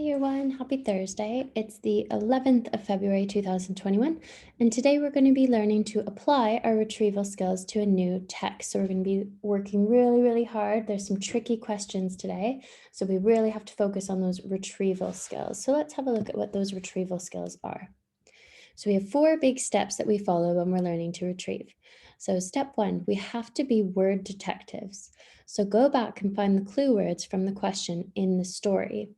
Year 1. Happy Thursday. It's the 11th of February 2021, and today we're going to be learning to apply our retrieval skills to a new text. So we're going to be working really, really hard. There's some tricky questions today, so we really have to focus on those retrieval skills. So let's have a look at what those retrieval skills are. So we have 4 big steps that we follow when we're learning to retrieve. So step 1, we have to be word detectives. So go back and find the clue words from the question in the story.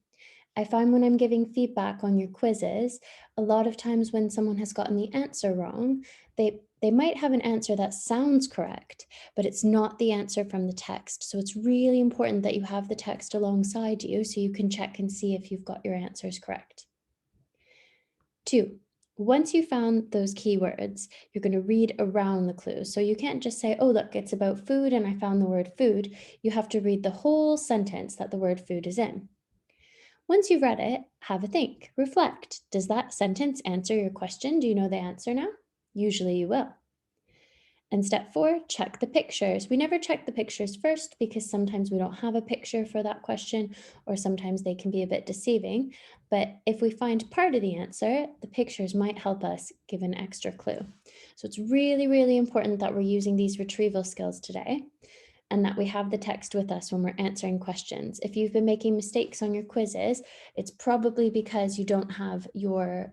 I find when I'm giving feedback on your quizzes, a lot of times when someone has gotten the answer wrong, they might have an answer that sounds correct, but it's not the answer from the text. So it's really important that you have the text alongside you so you can check and see if you've got your answers correct. 2, once you found those keywords, you're going to read around the clues. So you can't just say, oh, look, it's about food and I found the word food. You have to read the whole sentence that the word food is in. Once you've read it, have a think, reflect. Does that sentence answer your question? Do you know the answer now? Usually you will. And step 4, check the pictures. We never check the pictures first because sometimes we don't have a picture for that question, or sometimes they can be a bit deceiving. But if we find part of the answer, the pictures might help us give an extra clue. So it's really, really important that we're using these retrieval skills today, and that we have the text with us when we're answering questions. If you've been making mistakes on your quizzes, it's probably because you don't have your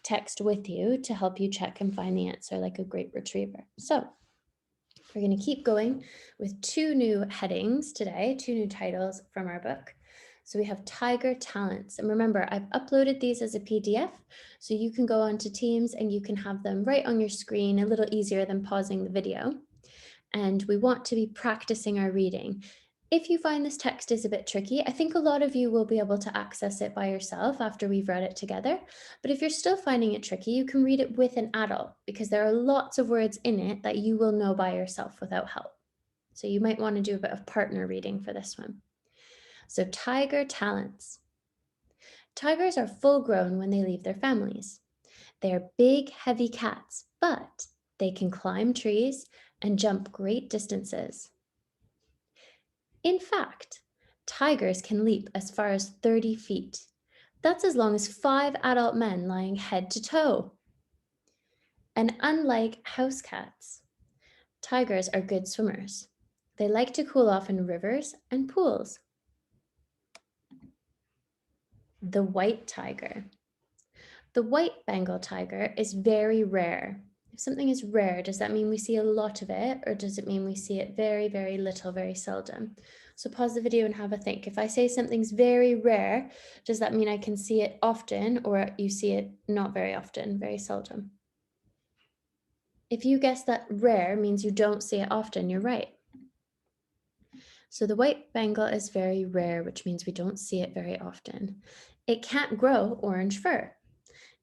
text with you to help you check and find the answer like a great retriever. So we're going to keep going with 2 new headings today, 2 new titles from our book. So we have Tiger Talents. And remember, I've uploaded these as a PDF, so you can go onto Teams and you can have them right on your screen, a little easier than pausing the video. And we want to be practicing our reading. If you find this text is a bit tricky, I think a lot of you will be able to access it by yourself after we've read it together. But if you're still finding it tricky, you can read it with an adult because there are lots of words in it that you will know by yourself without help. So you might want to do a bit of partner reading for this one. So tiger talents. Tigers are full grown when they leave their families. They are big, heavy cats, but they can climb trees and jump great distances. In fact, tigers can leap as far as 30 feet. That's as long as 5 adult men lying head to toe. And unlike house cats, tigers are good swimmers. They like to cool off in rivers and pools. The white tiger. The white Bengal tiger is very rare. If something is rare, does that mean we see a lot of it, or does it mean we see it very, very little, very seldom? So pause the video and have a think. If I say something's very rare, does that mean I can see it often, or you see it not very often, very seldom? If you guess that rare means you don't see it often, you're right. So the white Bengal is very rare, which means we don't see it very often. It can't grow orange fur.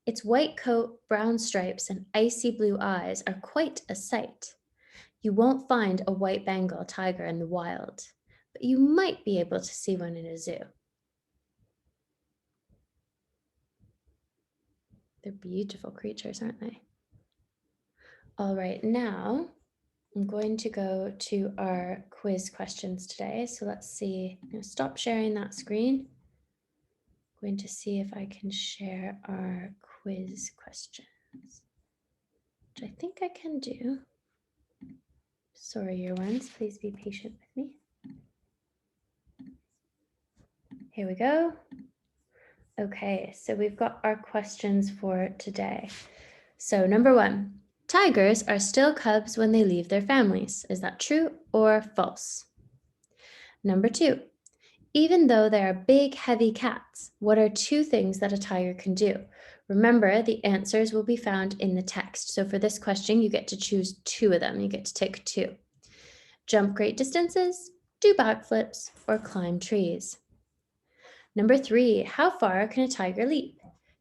Its white coat, brown stripes, and icy blue eyes are quite a sight. You won't find a white Bengal tiger in the wild, but you might be able to see one in a zoo. They're beautiful creatures, aren't they? All right, now I'm going to go to our quiz questions today. So let's see, I'm going to stop sharing that screen. I'm going to see if I can share our quiz questions, which I think I can do. Sorry, Year 1s, please be patient with me. Here we go. Okay, so we've got our questions for today. So number 1, tigers are still cubs when they leave their families. Is that true or false? Number 2, even though they are big, heavy cats, what are 2 things that a tiger can do? Remember, the answers will be found in the text. So for this question, you get to choose 2 of them. You get to tick 2. Jump great distances, do backflips, or climb trees. Number 3, how far can a tiger leap?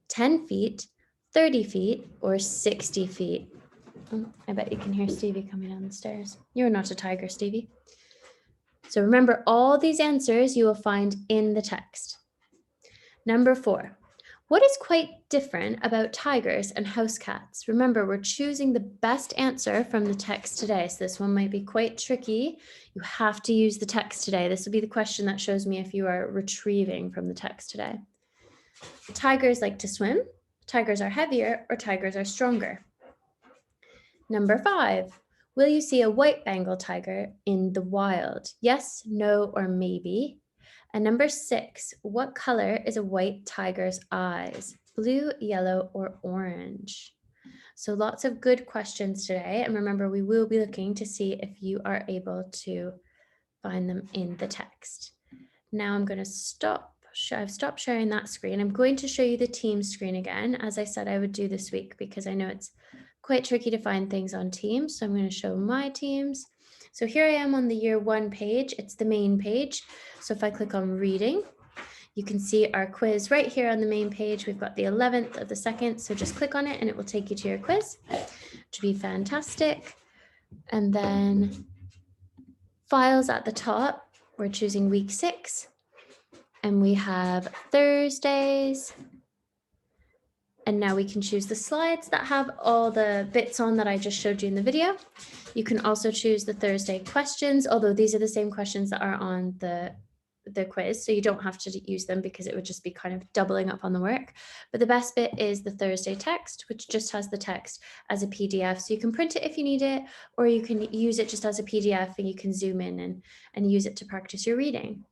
10 feet, 30 feet, or 60 feet? Oh, I bet you can hear Stevie coming down the stairs. You're not a tiger, Stevie. So remember, all these answers you will find in the text. Number 4, what is quite different about tigers and house cats? Remember, we're choosing the best answer from the text today, so this one might be quite tricky. You have to use the text today. This will be the question that shows me if you are retrieving from the text today. Tigers like to swim, tigers are heavier, or tigers are stronger. Number 5, will you see a white Bengal tiger in the wild? Yes, no, or maybe. And number 6, what color is a white tiger's eyes? Blue, yellow, or orange? So lots of good questions today. And remember, we will be looking to see if you are able to find them in the text. Now I'm going to stop. I've stopped sharing that screen. I'm going to show you the Teams screen again, as I said I would do this week, because I know it's quite tricky to find things on Teams. So I'm going to show my Teams. So here I am on the year 1 page. It's the main page. So if I click on reading, you can see our quiz right here on the main page. We've got the 11th of the 2nd. So just click on it and it will take you to your quiz, which would be fantastic. And then files at the top, we're choosing week 6. And we have Thursdays. And now we can choose the slides that have all the bits on that I just showed you in the video. You can also choose the Thursday questions, although these are the same questions that are on the quiz, so you don't have to use them because it would just be kind of doubling up on the work. But the best bit is the Thursday text, which just has the text as a PDF. So you can print it if you need it, or you can use it just as a PDF and you can zoom in and use it to practice your reading.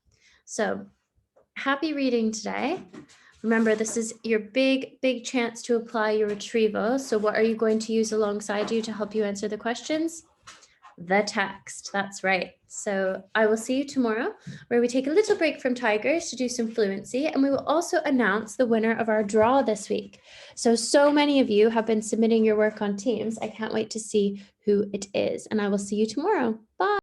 So happy reading today. Remember, this is your big chance to apply your retrieval. So what are you going to use alongside you to help you answer the questions? The text, that's right. So I will see you tomorrow, where we take a little break from tigers to do some fluency, and we will also announce the winner of our draw this week. So many of you have been submitting your work on Teams. I can't wait to see who it is, and I will see you tomorrow. Bye.